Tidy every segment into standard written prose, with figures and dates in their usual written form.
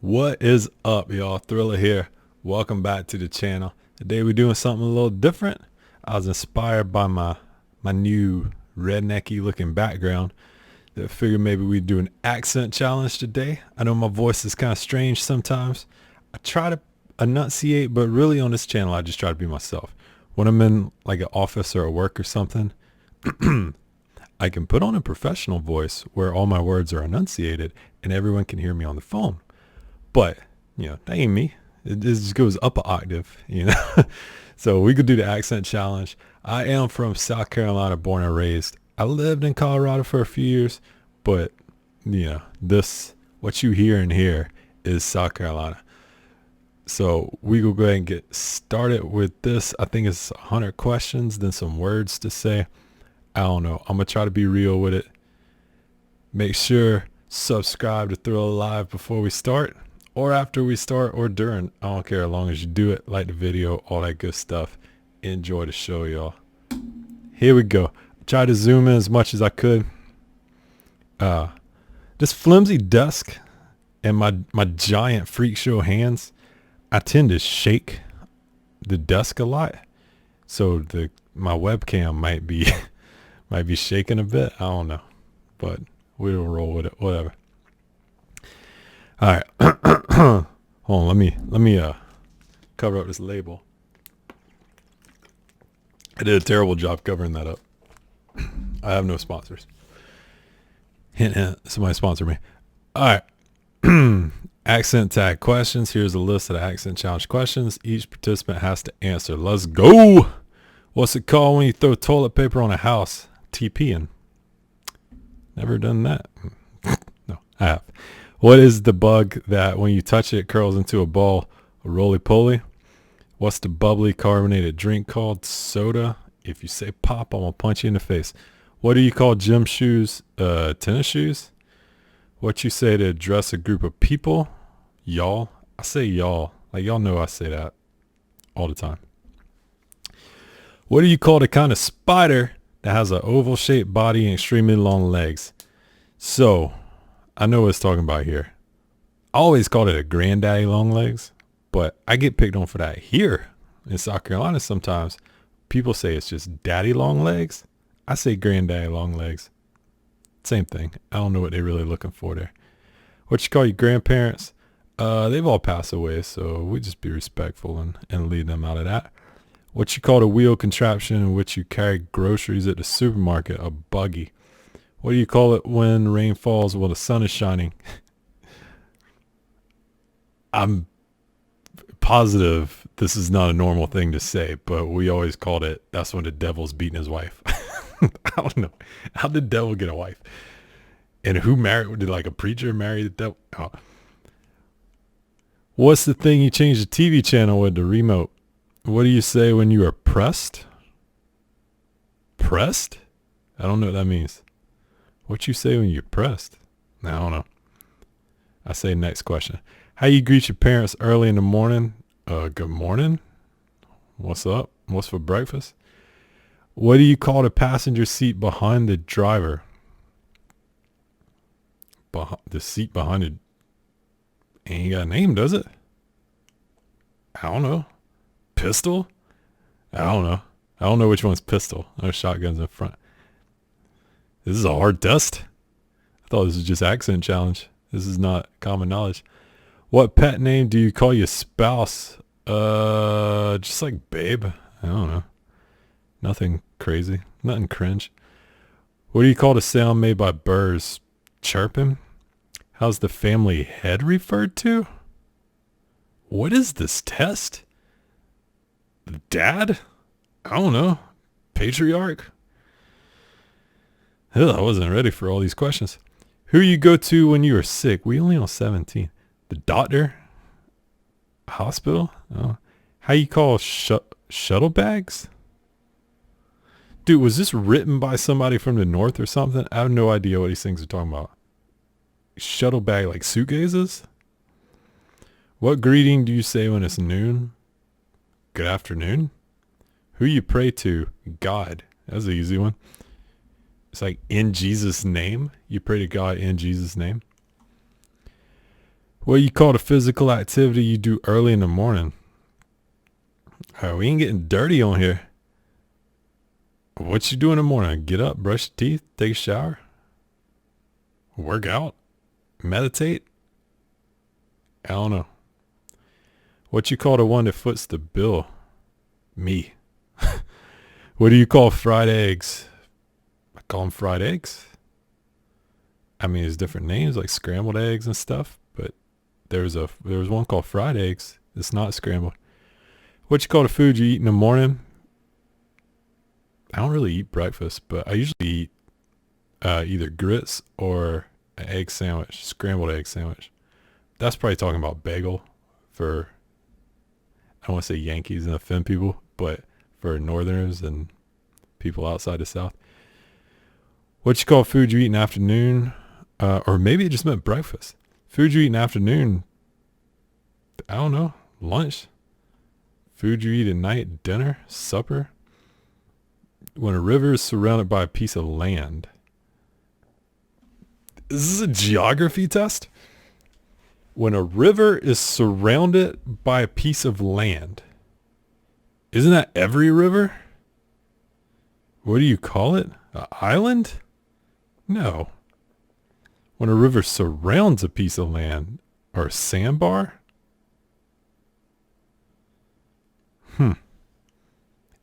What is up, y'all? Thriller here. Welcome back to the channel. Today we're doing something a little different. I was inspired by my new rednecky looking background. I figured maybe we'd do an accent challenge today. I know my voice is kind of strange sometimes. I try to enunciate, but really on this channel I just try to be myself. When I'm in like an office or a work or something, I can put on a professional voice where all my words are enunciated and everyone can hear me on the phone. But, that ain't me. It just goes up an octave. So we could do the accent challenge. I am from South Carolina, born and raised. I lived in Colorado for a few years, but, what you hear and hear is South Carolina. So we will go ahead and get started with this. I think it's 100 questions, then some words to say. I don't know. I'm going to try to be real with it. Make sure subscribe to ThrillaLive before we start. Or after we start or during. I don't care as long as you do it. Like the video, all that good stuff. Enjoy the show, y'all. Here we go. Try to zoom in as much as I could. This flimsy desk and my giant freak show hands, I tend to shake the desk a lot. So my webcam might be might be shaking a bit. I don't know. But we'll roll with it. Whatever. All right. Hold on, let me cover up this label. I did a terrible job covering that up. I have no sponsors. Hint, hint, somebody sponsor me. All right. Accent tag questions. Here's a list of the accent challenge questions. Each participant has to answer. Let's go. What's it called when you throw toilet paper on a house? TPing. Never done that. No, I have. What is the bug that when you touch it curls into a ball? A roly-poly. What's the bubbly carbonated drink called? Soda. If you say pop, I'm going to punch you in the face. What do you call gym shoes? Tennis shoes. What you say to address a group of people? Y'all. I say y'all. Like y'all know I say that all the time. What do you call the kind of spider that has an oval shaped body and extremely long legs? So I know what it's talking about here. I always called it a granddaddy long legs, but I get picked on for that here in South Carolina sometimes. People say it's just daddy long legs. I say granddaddy long legs. Same thing. I don't know what they're really looking for there. What you call your grandparents? They've all passed away, so we just be respectful and lead them out of that. What you call the wheel contraption in which you carry groceries at the supermarket? A buggy. What do you call it when rain falls while the sun is shining? I'm positive this is not a normal thing to say, but we always called it, that's when the devil's beating his wife. I don't know. How did the devil get a wife? And who married? Did like a preacher marry the devil? Oh. What's the thing you change the TV channel with, the remote? What do you say when you are pressed? Pressed? I don't know what that means. What you say when you're pressed? I don't know. I say next question. How you greet your parents early in the morning? Good morning. What's up? What's for breakfast? What do you call the passenger seat behind the driver? The seat behind it ain't got a name, does it? I don't know. Pistol? I don't know. I don't know which one's pistol. There's shotguns in front. This is a hard test. I thought this was just accent challenge. This is not common knowledge. What pet name do you call your spouse? Just like babe. I don't know. Nothing crazy. Nothing cringe. What do you call the sound made by birds? Chirping? How's the family head referred to? What is this test? Dad? I don't know. Patriarch? Ugh, I wasn't ready for all these questions. Who you go to when you are sick? We only on 17. The doctor? Hospital? Oh. How you call shuttle bags? Dude, was this written by somebody from the north or something? I have no idea what these things are talking about. Shuttle bag, like suitcases? What greeting do you say when it's noon? Good afternoon? Who you pray to? God. That's an easy one. It's like in Jesus' name. You pray to God in Jesus' name. What do you call the physical activity you do early in the morning? All right, we ain't getting dirty on here. What you do in the morning? Get up, brush your teeth, take a shower, work out, meditate? I don't know. What you call the one that foots the bill? Me. What do you call fried eggs? I call them fried eggs. I mean, there's different names like scrambled eggs and stuff, but there was one called fried eggs. It's not scrambled. What you call the food you eat in the morning? I don't really eat breakfast, but I usually eat either grits or an egg sandwich, scrambled egg sandwich. That's probably talking about bagel for, I don't want to say Yankees and offend people, but for Northerners and people outside the South. What you call food you eat in the afternoon? Or maybe it just meant breakfast. Food you eat in the afternoon, I don't know, lunch. Food you eat at night, dinner, supper. When a river is surrounded by a piece of land. Is this a geography test? When a river is surrounded by a piece of land. Isn't that every river? What do you call it? An island? No. When a river surrounds a piece of land or a sandbar?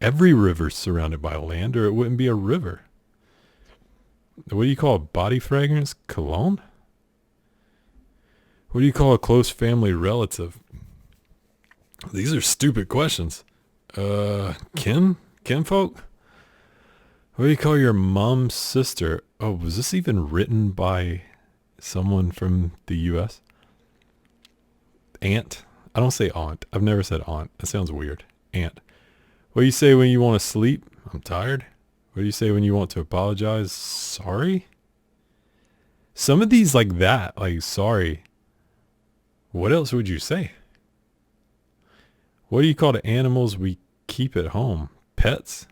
Every river's surrounded by land or it wouldn't be a river. What do you call a body fragrance? Cologne? What do you call a close family relative? These are stupid questions. Kinfolk? What do you call your mom's sister? Oh, was this even written by someone from the U.S.? Aunt? I don't say aunt. I've never said aunt. That sounds weird. Aunt. What do you say when you want to sleep? I'm tired. What do you say when you want to apologize? Sorry? Some of these like that, like sorry. What else would you say? What do you call the animals we keep at home? Pets?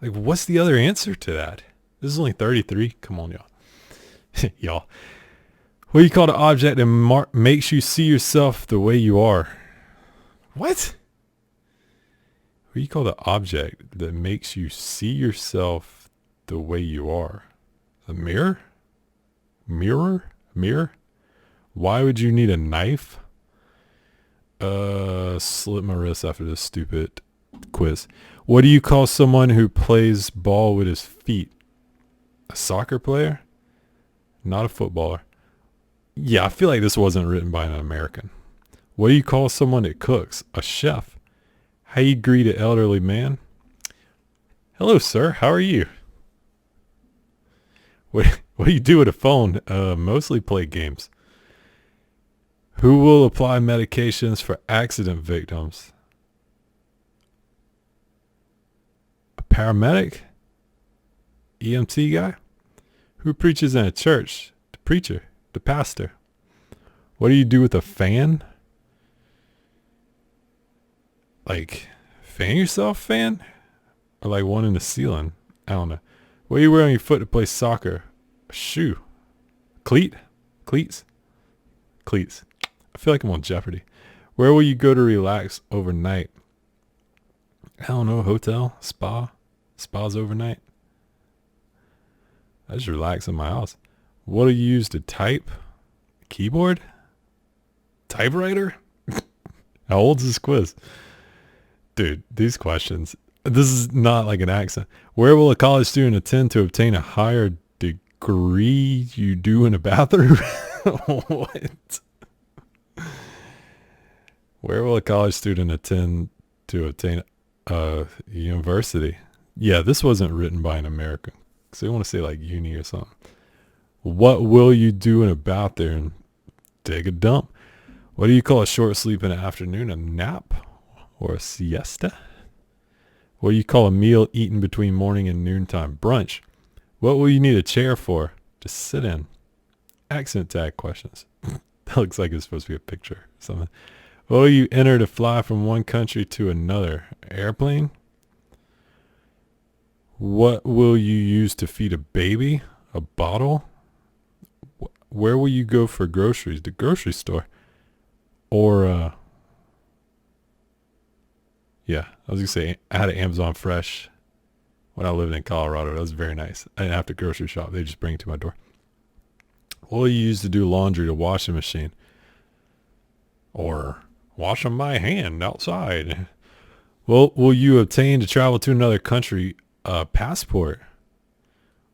Like what's the other answer to that? This is only 33. Come on, y'all. Y'all. What do you call the object that makes you see yourself the way you are? What? What do you call the object that makes you see yourself the way you are? A mirror? Mirror? Why would you need a knife? Slit my wrist after this stupid quiz. What do you call someone who plays ball with his feet? A soccer player? Not a footballer. Yeah, I feel like this wasn't written by an American. What do you call someone that cooks? A chef. How you greet an elderly man? Hello, sir. How are you? What do you do with a phone? Mostly play games. Who will apply medications for accident victims? A paramedic? EMT guy? Who preaches in a church? The preacher. The pastor. What do you do with a fan? Like, fan yourself fan? Or like one in the ceiling? I don't know. What do you wear on your foot to play soccer? A shoe. Cleat? Cleats? Cleats. I feel like I'm on Jeopardy. Where will you go to relax overnight? I don't know. Hotel? Spa? Spas overnight? I just relax in my house. What do you use to type? Keyboard? Typewriter? How old's this quiz? Dude, these questions. This is not like an accent. Where will a college student attend to obtain a higher degree you do in a bathroom? What? Where will a college student attend to obtain a university? Yeah, this wasn't written by an American. So you want to say like uni or something. What will you do in a bathroom? Take a dump. What do you call a short sleep in the afternoon? A nap or a siesta? What do you call a meal eaten between morning and noontime? Brunch. What will you need a chair for? To sit in. Accent tag questions. That looks like it's supposed to be a picture or something. What will you enter to fly from one country to another? Airplane? What will you use to feed a baby? A bottle? Where will you go for groceries? The grocery store. Or, yeah, I was going to say, I had an Amazon Fresh when I lived in Colorado. That was very nice. I didn't have to grocery shop. They just bring it to my door. What will you use to do laundry? The washing machine. Or washing my hand outside. Well, will you obtain to travel to another country a passport?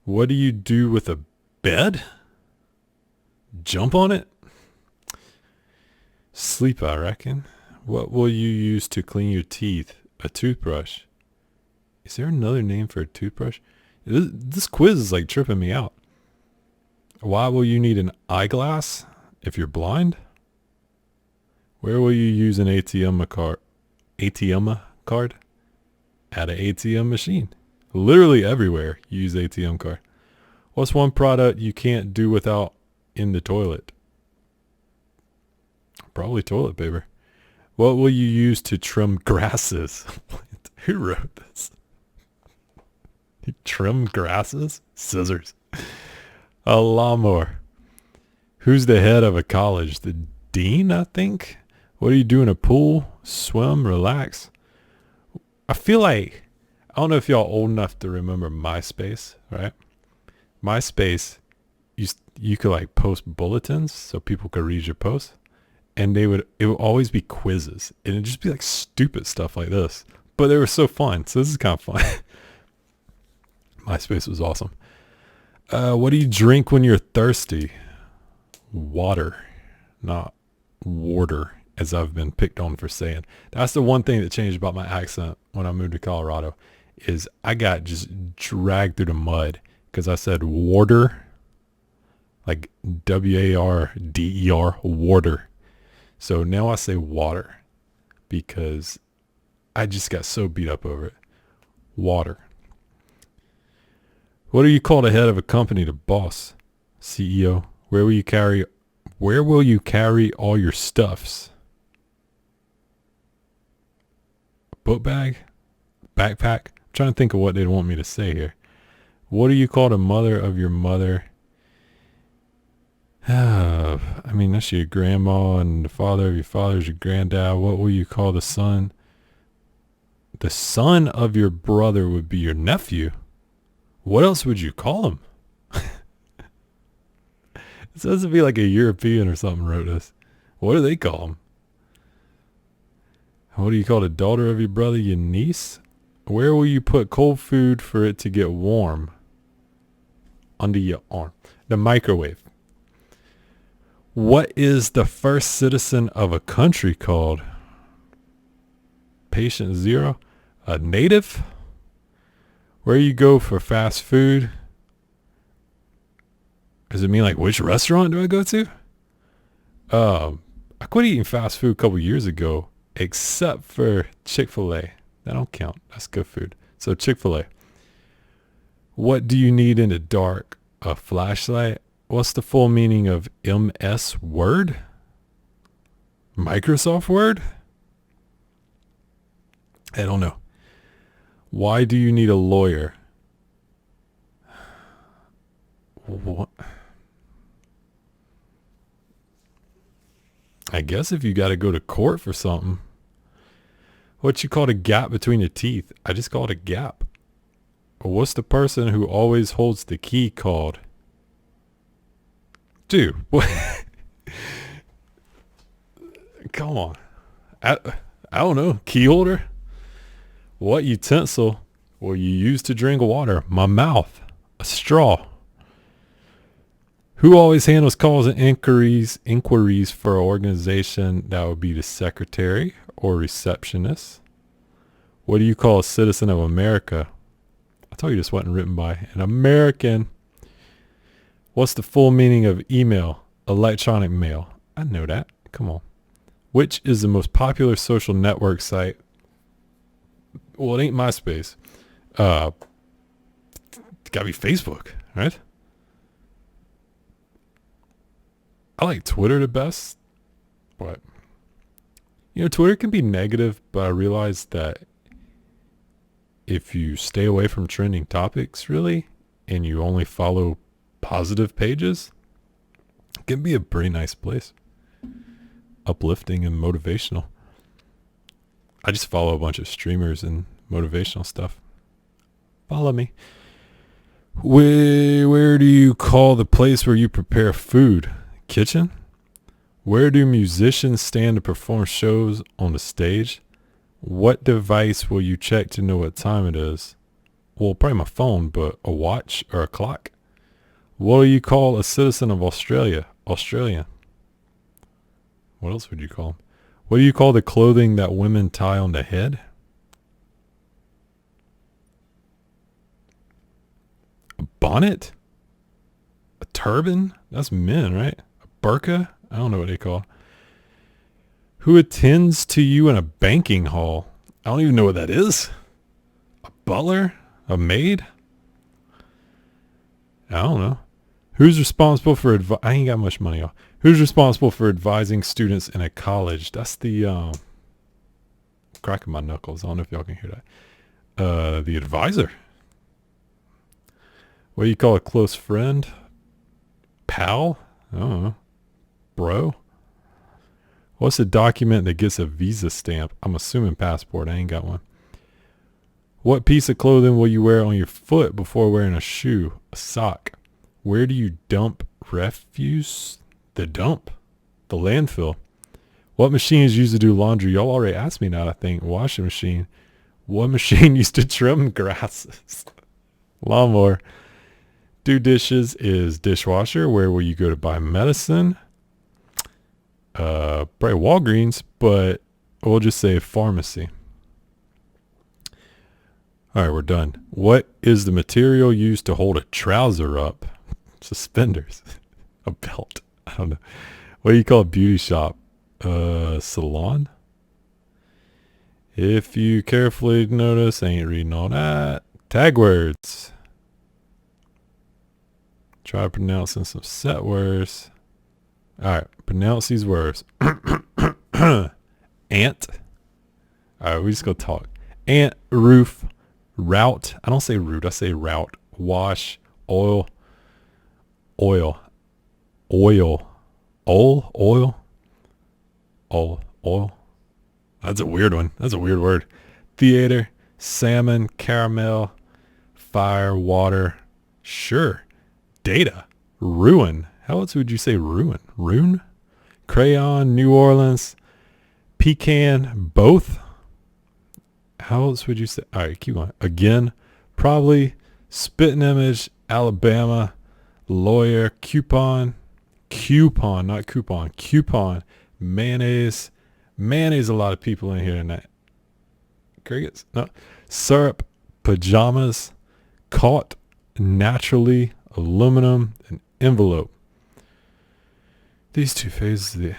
What do you do with a bed? Jump on it? Sleep, I reckon. What will you use to clean your teeth? A toothbrush. Is there another name for a toothbrush? This quiz is like tripping me out. Why will you need an eyeglass if you're blind? Where will you use an ATM card? ATM card? At an ATM machine. Literally everywhere you use ATM card. What's one product you can't do without in the toilet? Probably toilet paper. What will you use to trim grasses? Who wrote this? You trim grasses? Scissors. A lawnmower. Who's the head of a college? The dean, I think. What do you do in a pool? Swim, relax. I feel like, I don't know if y'all old enough to remember MySpace, right? MySpace, you could like post bulletins so people could read your posts. And it would always be quizzes. And it'd just be like stupid stuff like this. But they were so fun. So this is kind of fun. MySpace was awesome. What do you drink when you're thirsty? Water, not water, as I've been picked on for saying. That's the one thing that changed about my accent when I moved to Colorado, is I got just dragged through the mud because I said water, like WARDER, water. So now I say water because I just got so beat up over it. Water. What do you call the head of a company? The boss, CEO. Where will you carry all your stuffs? A book bag? Backpack? I'm trying to think of what they'd want me to say here. What do you call the mother of your mother? I mean, that's your grandma, and the father of your father is your granddad. What will you call the son? The son of your brother would be your nephew. What else would you call him? It says to be like a European or something wrote this. What do they call him? What do you call the daughter of your brother? Your niece? Where will you put cold food for it to get warm? Under your arm. The microwave. What is the first citizen of a country called? Patient zero. A native? Where you go for fast food? Does it mean like which restaurant do I go to? I quit eating fast food a couple years ago, except for Chick-fil-A. That don't count. That's good food. So Chick-fil-A. What do you need in the dark? A flashlight? What's the full meaning of MS Word? Microsoft Word? I don't know. Why do you need a lawyer? What? I guess if you got to go to court for something. What you call a gap between your teeth? I just call it a gap. What's the person who always holds the key called? Dude, what? Come on. I don't know. Key holder? What utensil will you use to drink water? My mouth. A straw. Who always handles calls and inquiries for an organization? That would be the secretary or receptionist. What do you call a citizen of America? I told you this wasn't written by an American. What's the full meaning of email? Electronic mail. I know that. Come on. Which is the most popular social network site? Well, it ain't MySpace. It's gotta be Facebook, right? I like Twitter the best, but Twitter can be negative, but I realized that if you stay away from trending topics really, and you only follow positive pages, It can be a pretty nice place. Uplifting and motivational. I just follow a bunch of streamers and motivational stuff. Follow me. Where do you call the place where you prepare food? Kitchen? Where do musicians stand to perform shows on the stage? What device will you check to know what time it is? Well, probably my phone, but a watch or a clock? What do you call a citizen of Australia? Australian. What else would you call them? What do you call the clothing that women tie on the head? A bonnet? A turban? That's men, right? A burqa? I don't know what they call it. Who attends to you in a banking hall? I don't even know what that is. A butler? A maid? I don't know. Who's responsible for I ain't got much money. Who's responsible for advising students in a college? That's the cracking my knuckles. I don't know if y'all can hear that. The advisor. What do you call a close friend? Pal? I don't know. Bro? What's a document that gets a visa stamp? I'm assuming passport. I ain't got one. What piece of clothing will you wear on your foot before wearing a shoe? A sock. Where do you dump refuse? The dump. The landfill. What machine is used to do laundry? Y'all already asked me that, I think. Washing machine. What machine used to trim grasses? Lawnmower. Do dishes is dishwasher. Where will you go to buy medicine? Probably Walgreens, but we'll just say pharmacy. All right, we're done. What is the material used to hold a trouser up? Suspenders. A belt. I don't know. What do you call a beauty shop? Salon? If you carefully notice, I ain't reading all that. Tag words. Try pronouncing some set words. All right, pronounce these words. Ant. All right, we just go talk. Ant, roof, route. I don't say root, I say route. Wash, oil, oil, oil, oil. That's a weird one. That's a weird word. Theater, salmon, caramel, fire, water. Sure. Data, ruin. How else would you say ruin? Rune? Crayon, New Orleans, pecan, both. How else would you say? All right, keep going. Again, probably, spitting image, Alabama, lawyer, coupon, not coupon, coupon, mayonnaise, a lot of people in here tonight. Crickets? No. Syrup, pajamas, caught, naturally, aluminum, and envelope. These two phases,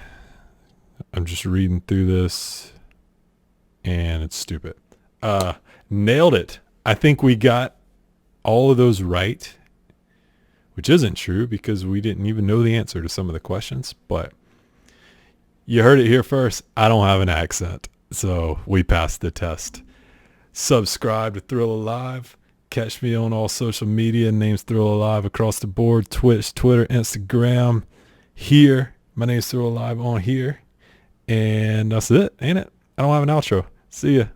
I'm just reading through this, and it's stupid. Nailed it. I think we got all of those right, which isn't true because we didn't even know the answer to some of the questions, but you heard it here first. I don't have an accent, so we passed the test. Subscribe to ThrillaLive. Catch me on all social media. Name's ThrillaLive across the board. Twitch, Twitter, Instagram. Here. My name's ThrillaLive on here. And that's it, ain't it? I don't have an outro. See ya.